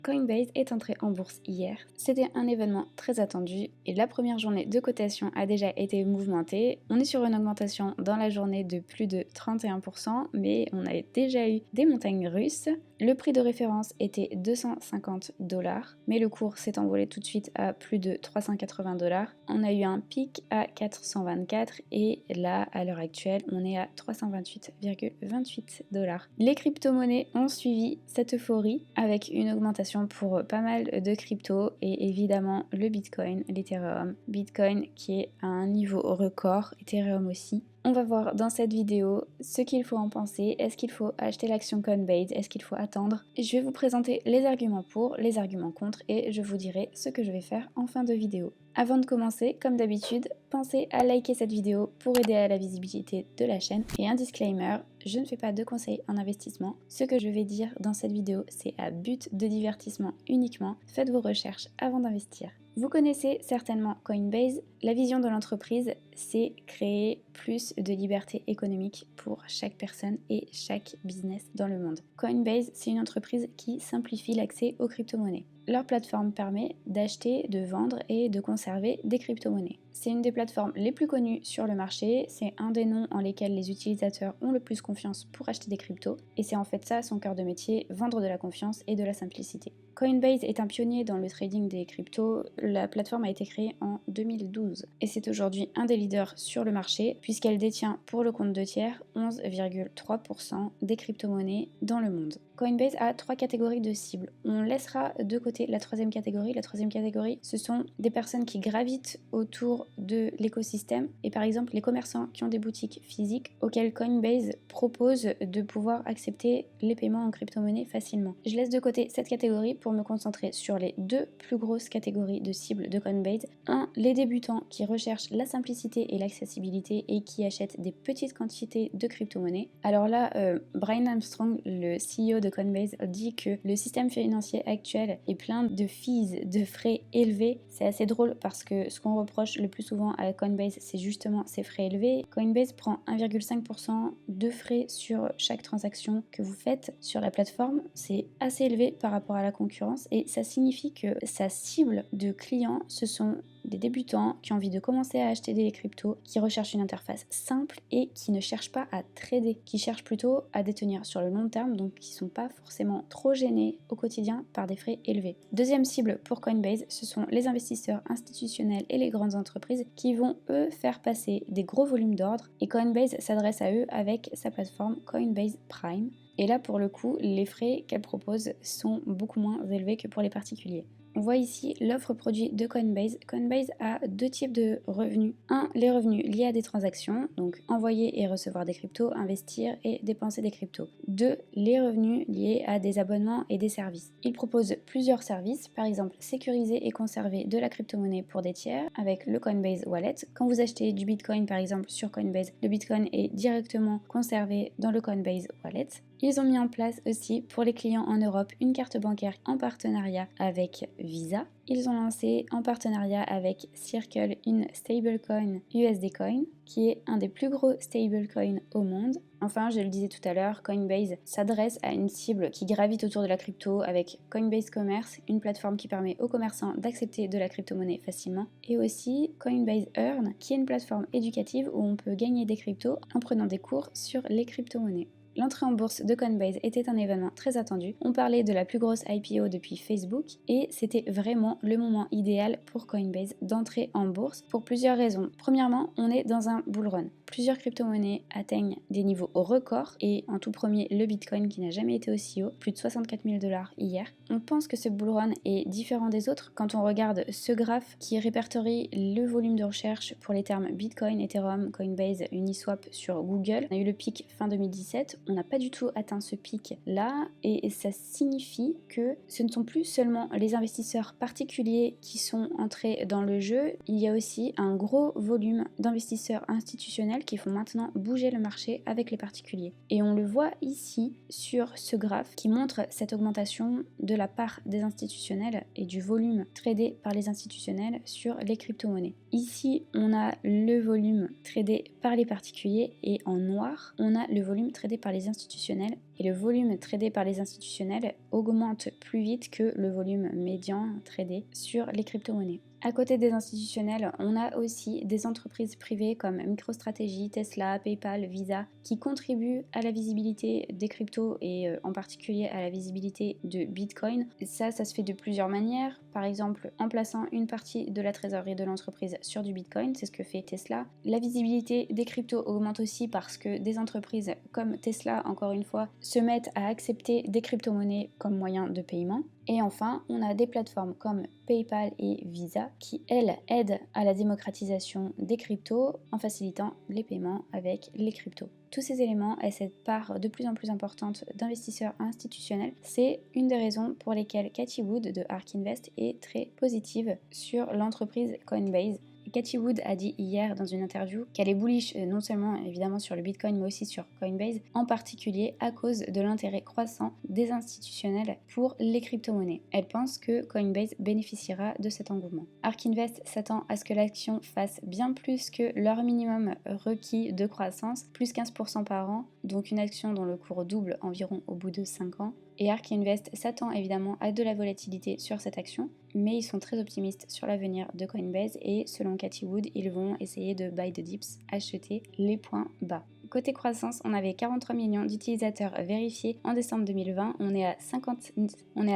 Coinbase est entré en bourse hier. C'était un événement très attendu et la première journée de cotation a déjà été mouvementée. On est sur une augmentation dans la journée de plus de 31%, mais on a déjà eu des montagnes russes. Le prix de référence était 250 $, mais le cours s'est envolé tout de suite à plus de 380 $. On a eu un pic à 424 et là, à l'heure actuelle, on est à 328,28 $. Les crypto-monnaies ont suivi cette euphorie avec une augmentation pour pas mal de cryptos et évidemment le Bitcoin, l'Ethereum. Bitcoin qui est à un niveau record, Ethereum aussi. On va voir dans cette vidéo ce qu'il faut en penser. Est-ce qu'il faut acheter l'action Coinbase? Est-ce qu'il faut attendre? Je vais vous présenter les arguments pour, les arguments contre et je vous dirai ce que je vais faire en fin de vidéo. Avant de commencer, comme d'habitude, pensez à liker cette vidéo pour aider à la visibilité de la chaîne. Et un disclaimer, je ne fais pas de conseils en investissement. Ce que je vais dire dans cette vidéo, c'est à but de divertissement uniquement. Faites vos recherches avant d'investir. Vous connaissez certainement Coinbase. La vision de l'entreprise, c'est créer plus de liberté économique pour chaque personne et chaque business dans le monde. Coinbase, c'est une entreprise qui simplifie l'accès aux crypto-monnaies. Leur plateforme permet d'acheter, de vendre et de conserver des crypto-monnaies. C'est une des plateformes les plus connues sur le marché, c'est un des noms en lesquels les utilisateurs ont le plus confiance pour acheter des cryptos, et c'est en fait ça son cœur de métier, vendre de la confiance et de la simplicité. Coinbase est un pionnier dans le trading des cryptos, la plateforme a été créée en 2012 et c'est aujourd'hui un des leaders sur le marché puisqu'elle détient pour le compte de tiers 11,3% des crypto-monnaies dans le monde. Coinbase a 3 catégories de cibles. On laissera de côté la troisième catégorie. La troisième catégorie, ce sont des personnes qui gravitent autour de l'écosystème et par exemple les commerçants qui ont des boutiques physiques auxquelles Coinbase propose de pouvoir accepter les paiements en crypto-monnaie facilement. Je laisse de côté cette catégorie pour me concentrer sur les deux plus grosses catégories de cibles de Coinbase. Un, les débutants qui recherchent la simplicité et l'accessibilité et qui achètent des petites quantités de crypto-monnaies. Alors là, Brian Armstrong, le CEO de Coinbase, dit que le système financier actuel est plein de fees, de frais élevés. C'est assez drôle parce que ce qu'on reproche le plus souvent à Coinbase, c'est justement ces frais élevés. Coinbase prend 1,5% de frais sur chaque transaction que vous faites sur la plateforme. C'est assez élevé par rapport à la concurrence et ça signifie que sa cible de clients, ce sont des débutants qui ont envie de commencer à acheter des cryptos, qui recherchent une interface simple et qui ne cherchent pas à trader, qui cherchent plutôt à détenir sur le long terme, donc qui ne sont pas forcément trop gênés au quotidien par des frais élevés. Deuxième cible pour Coinbase, ce sont les investisseurs institutionnels et les grandes entreprises qui vont eux faire passer des gros volumes d'ordres et Coinbase s'adresse à eux avec sa plateforme Coinbase Prime. Et là, pour le coup, les frais qu'elle propose sont beaucoup moins élevés que pour les particuliers. On voit ici l'offre produit de Coinbase. Coinbase a deux types de revenus. Un, les revenus liés à des transactions, donc envoyer et recevoir des cryptos, investir et dépenser des cryptos. Deux, les revenus liés à des abonnements et des services. Il propose plusieurs services, par exemple sécuriser et conserver de la crypto-monnaie pour des tiers avec le Coinbase Wallet. Quand vous achetez du Bitcoin par exemple sur Coinbase, le Bitcoin est directement conservé dans le Coinbase Wallet. Ils ont mis en place aussi pour les clients en Europe une carte bancaire en partenariat avec Visa. Ils ont lancé en partenariat avec Circle une stablecoin USD Coin qui est un des plus gros stablecoins au monde. Enfin, je le disais tout à l'heure, Coinbase s'adresse à une cible qui gravite autour de la crypto avec Coinbase Commerce, une plateforme qui permet aux commerçants d'accepter de la crypto-monnaie facilement, et aussi Coinbase Earn, qui est une plateforme éducative où on peut gagner des cryptos en prenant des cours sur les crypto-monnaies. L'entrée en bourse de Coinbase était un événement très attendu. On parlait de la plus grosse IPO depuis Facebook et c'était vraiment le moment idéal pour Coinbase d'entrer en bourse pour plusieurs raisons. Premièrement, on est dans un bull run. Plusieurs crypto-monnaies atteignent des niveaux records et en tout premier le Bitcoin qui n'a jamais été aussi haut, plus de 64 000 $ hier. On pense que ce bull run est différent des autres quand on regarde ce graphe qui répertorie le volume de recherche pour les termes Bitcoin, Ethereum, Coinbase, Uniswap sur Google. On a eu le pic fin 2017. On n'a pas du tout atteint ce pic là et ça signifie que ce ne sont plus seulement les investisseurs particuliers qui sont entrés dans le jeu, il y a aussi un gros volume d'investisseurs institutionnels qui font maintenant bouger le marché avec les particuliers. Et on le voit ici sur ce graphe qui montre cette augmentation de la part des institutionnels et du volume tradé par les institutionnels sur les crypto-monnaies. Ici, on a le volume tradé par les particuliers et en noir, on a le volume tradé par les institutionnels et le volume tradé par les institutionnels augmente plus vite que le volume médian tradé sur les crypto-monnaies. À côté des institutionnels, on a aussi des entreprises privées comme MicroStrategy, Tesla, PayPal, Visa qui contribuent à la visibilité des cryptos et en particulier à la visibilité de Bitcoin. Ça se fait de plusieurs manières. Par exemple, en plaçant une partie de la trésorerie de l'entreprise sur du Bitcoin, c'est ce que fait Tesla. La visibilité des cryptos augmente aussi parce que des entreprises comme Tesla, encore une fois, se mettent à accepter des crypto-monnaies comme moyen de paiement. Et enfin, on a des plateformes comme PayPal et Visa qui, elles, aident à la démocratisation des cryptos en facilitant les paiements avec les cryptos. Tous ces éléments et cette part de plus en plus importante d'investisseurs institutionnels, c'est une des raisons pour lesquelles Cathie Wood de ARK Invest est très positive sur l'entreprise Coinbase. Cathie Wood a dit hier dans une interview qu'elle est bullish non seulement évidemment sur le Bitcoin mais aussi sur Coinbase, en particulier à cause de l'intérêt croissant des institutionnels pour les crypto-monnaies. Elle pense que Coinbase bénéficiera de cet engouement. ARK Invest s'attend à ce que l'action fasse bien plus que leur minimum requis de croissance, plus 15% par an, donc une action dont le cours double environ au bout de 5 ans. Et ARK Invest s'attend évidemment à de la volatilité sur cette action, mais ils sont très optimistes sur l'avenir de Coinbase et selon Cathie Wood, ils vont essayer de buy the dips, acheter les points bas. Côté croissance, on avait 43 millions d'utilisateurs vérifiés en décembre 2020, on est à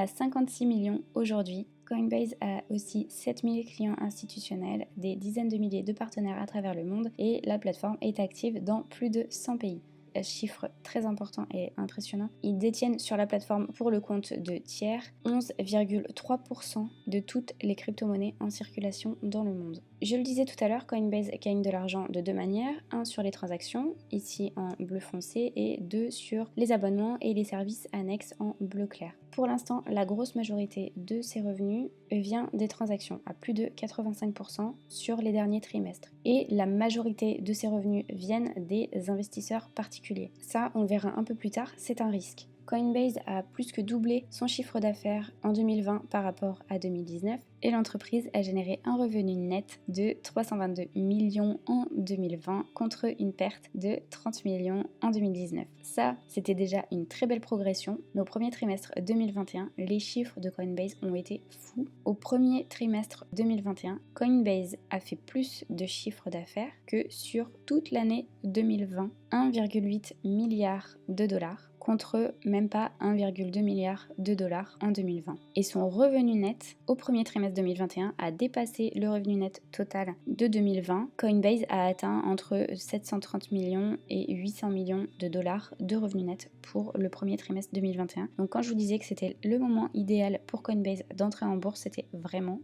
56 millions aujourd'hui. Coinbase a aussi 7000 clients institutionnels, des dizaines de milliers de partenaires à travers le monde et la plateforme est active dans plus de 100 pays. Chiffre très important et impressionnant, ils détiennent sur la plateforme pour le compte de tiers 11,3% de toutes les crypto-monnaies en circulation dans le monde. Je le disais tout à l'heure, Coinbase gagne de l'argent de deux manières, un sur les transactions, ici en bleu foncé, et deux sur les abonnements et les services annexes en bleu clair. Pour l'instant, la grosse majorité de ces revenus vient des transactions, à plus de 85% sur les derniers trimestres. Et la majorité de ces revenus viennent des investisseurs particuliers. Ça, on le verra un peu plus tard, c'est un risque. Coinbase a plus que doublé son chiffre d'affaires en 2020 par rapport à 2019 et l'entreprise a généré un revenu net de 322 millions en 2020 contre une perte de 30 millions en 2019. Ça, c'était déjà une très belle progression, mais au premier trimestre 2021, les chiffres de Coinbase ont été fous. Au premier trimestre 2021, Coinbase a fait plus de chiffre d'affaires que sur toute l'année 2020, 1,8 milliard de dollars contre même pas 1,2 milliard de dollars en 2020. Et son revenu net au premier trimestre 2021 a dépassé le revenu net total de 2020. Coinbase a atteint entre 730 millions et 800 millions de dollars de revenus net pour le premier trimestre 2021. Donc quand je vous disais que c'était le moment idéal pour Coinbase d'entrer en bourse, c'était vraiment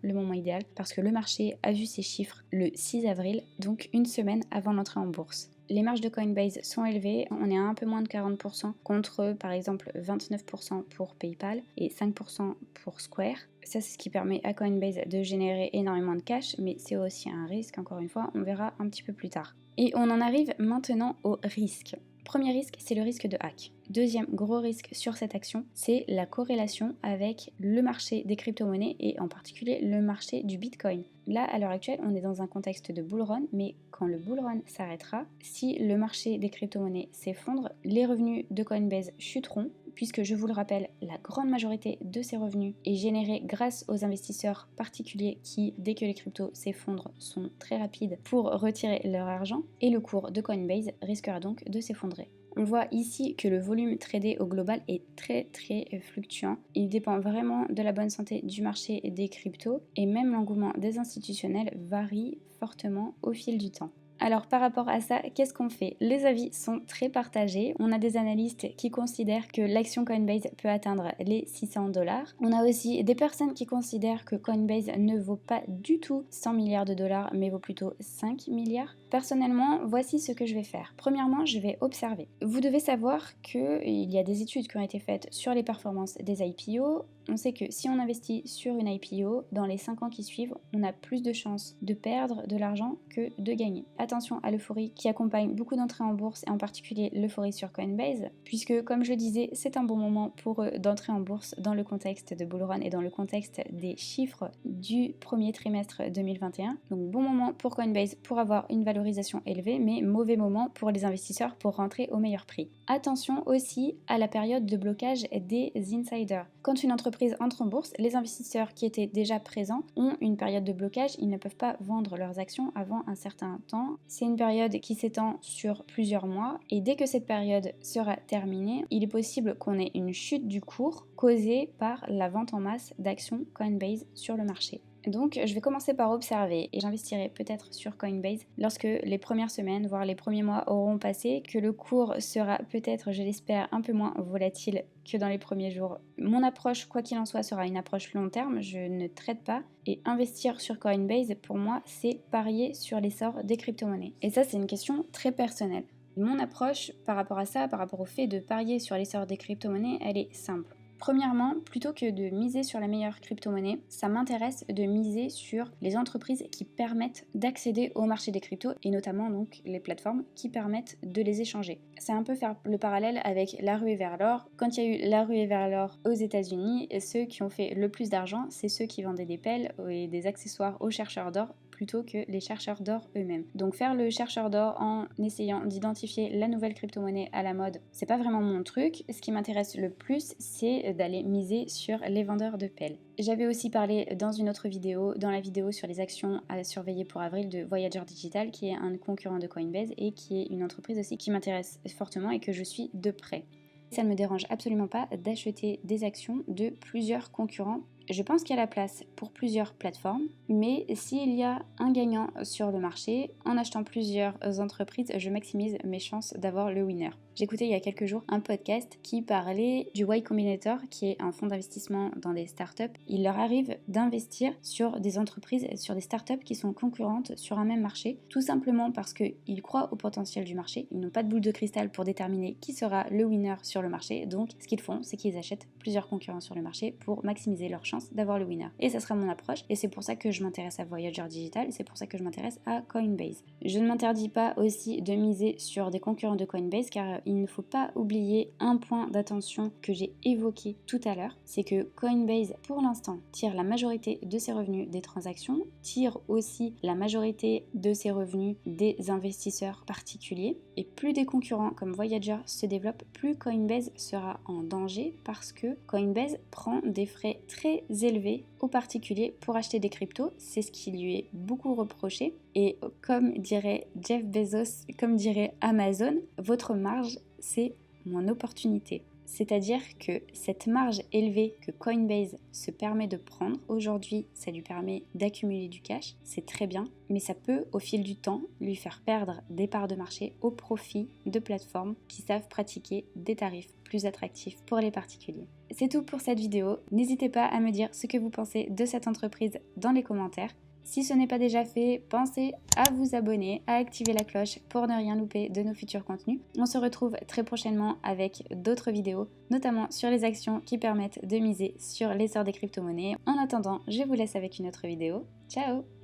le moment idéal parce que le marché a vu ses chiffres le 6 avril, donc une semaine avant l'entrée en bourse. Les marges de Coinbase sont élevées, on est à un peu moins de 40% contre par exemple 29% pour PayPal et 5% pour Square. Ça, c'est ce qui permet à Coinbase de générer énormément de cash, mais c'est aussi un risque, encore une fois, on verra un petit peu plus tard. Et on en arrive maintenant au risque. Premier risque, c'est le risque de hack. Deuxième gros risque sur cette action, c'est la corrélation avec le marché des crypto-monnaies et en particulier le marché du Bitcoin. Là, à l'heure actuelle, on est dans un contexte de bull run, mais quand le bull run s'arrêtera, si le marché des crypto-monnaies s'effondre, les revenus de Coinbase chuteront, puisque je vous le rappelle, la grande majorité de ces revenus est générée grâce aux investisseurs particuliers qui, dès que les cryptos s'effondrent, sont très rapides pour retirer leur argent, et le cours de Coinbase risquera donc de s'effondrer. On voit ici que le volume tradé au global est très fluctuant. Il dépend vraiment de la bonne santé du marché des cryptos et même l'engouement des institutionnels varie fortement au fil du temps. Alors par rapport à ça, qu'est-ce qu'on fait? Les avis sont très partagés. On a des analystes qui considèrent que l'action Coinbase peut atteindre les 600 $. On a aussi des personnes qui considèrent que Coinbase ne vaut pas du tout 100 milliards de dollars, mais vaut plutôt 5 milliards. Personnellement, voici ce que je vais faire. Premièrement, je vais observer. Vous devez savoir qu'il y a des études qui ont été faites sur les performances des IPO, on sait que si on investit sur une IPO, dans les 5 ans qui suivent, on a plus de chances de perdre de l'argent que de gagner. Attention à l'euphorie qui accompagne beaucoup d'entrées en bourse et en particulier l'euphorie sur Coinbase, puisque comme je le disais, c'est un bon moment pour eux d'entrer en bourse dans le contexte de bull run et dans le contexte des chiffres du premier trimestre 2021. Donc bon moment pour Coinbase pour avoir une valorisation élevée, mais mauvais moment pour les investisseurs pour rentrer au meilleur prix. Attention aussi à la période de blocage des insiders. Quand une entreprise entre en bourse, les investisseurs qui étaient déjà présents ont une période de blocage, ils ne peuvent pas vendre leurs actions avant un certain temps. C'est une période qui s'étend sur plusieurs mois et dès que cette période sera terminée, il est possible qu'on ait une chute du cours causée par la vente en masse d'actions Coinbase sur le marché. Donc je vais commencer par observer et j'investirai peut-être sur Coinbase lorsque les premières semaines, voire les premiers mois auront passé, que le cours sera peut-être, je l'espère, un peu moins volatile que dans les premiers jours. Mon approche, quoi qu'il en soit, sera une approche long terme, je ne trade pas. Et investir sur Coinbase, pour moi, c'est parier sur l'essor des crypto-monnaies. Et ça, c'est une question très personnelle. Mon approche par rapport à ça, par rapport au fait de parier sur l'essor des crypto-monnaies, elle est simple. Premièrement, plutôt que de miser sur la meilleure crypto-monnaie, ça m'intéresse de miser sur les entreprises qui permettent d'accéder au marché des cryptos et notamment donc les plateformes qui permettent de les échanger. C'est un peu faire le parallèle avec la ruée vers l'or. Quand il y a eu la ruée vers l'or aux États-Unis, ceux qui ont fait le plus d'argent, c'est ceux qui vendaient des pelles et des accessoires aux chercheurs d'or plutôt que les chercheurs d'or eux-mêmes. Donc faire le chercheur d'or en essayant d'identifier la nouvelle crypto-monnaie à la mode, c'est pas vraiment mon truc. Ce qui m'intéresse le plus, c'est d'aller miser sur les vendeurs de pelles. J'avais aussi parlé dans une autre vidéo, dans la vidéo sur les actions à surveiller pour avril de Voyager Digital, qui est un concurrent de Coinbase et qui est une entreprise aussi qui m'intéresse fortement et que je suis de près. Ça ne me dérange absolument pas d'acheter des actions de plusieurs concurrents. Je pense qu'il y a la place pour plusieurs plateformes, mais s'il y a un gagnant sur le marché, en achetant plusieurs entreprises, je maximise mes chances d'avoir le winner. J'écoutais il y a quelques jours un podcast qui parlait du Y Combinator, qui est un fonds d'investissement dans des startups. Il leur arrive d'investir sur des entreprises, sur des startups qui sont concurrentes sur un même marché, tout simplement parce qu'ils croient au potentiel du marché. Ils n'ont pas de boule de cristal pour déterminer qui sera le winner sur le marché. Donc, ce qu'ils font, c'est qu'ils achètent plusieurs concurrents sur le marché pour maximiser leurs chances d'avoir le winner. Et ça sera mon approche. Et c'est pour ça que je m'intéresse à Voyager Digital. Et c'est pour ça que je m'intéresse à Coinbase. Je ne m'interdis pas aussi de miser sur des concurrents de Coinbase, car il ne faut pas oublier un point d'attention que j'ai évoqué tout à l'heure, c'est que Coinbase, pour l'instant, tire la majorité de ses revenus des transactions, tire aussi la majorité de ses revenus des investisseurs particuliers, et plus des concurrents comme Voyager se développent, plus Coinbase sera en danger parce que Coinbase prend des frais très élevés aux particuliers pour acheter des cryptos, c'est ce qui lui est beaucoup reproché, et comme dirait Jeff Bezos, comme dirait Amazon, votre marge, c'est mon opportunité. C'est-à-dire que cette marge élevée que Coinbase se permet de prendre, aujourd'hui ça lui permet d'accumuler du cash, c'est très bien, mais ça peut au fil du temps lui faire perdre des parts de marché au profit de plateformes qui savent pratiquer des tarifs plus attractifs pour les particuliers. C'est tout pour cette vidéo, n'hésitez pas à me dire ce que vous pensez de cette entreprise dans les commentaires. Si ce n'est pas déjà fait, pensez à vous abonner, à activer la cloche pour ne rien louper de nos futurs contenus. On se retrouve très prochainement avec d'autres vidéos, notamment sur les actions qui permettent de miser sur l'essor des crypto-monnaies. En attendant, je vous laisse avec une autre vidéo. Ciao!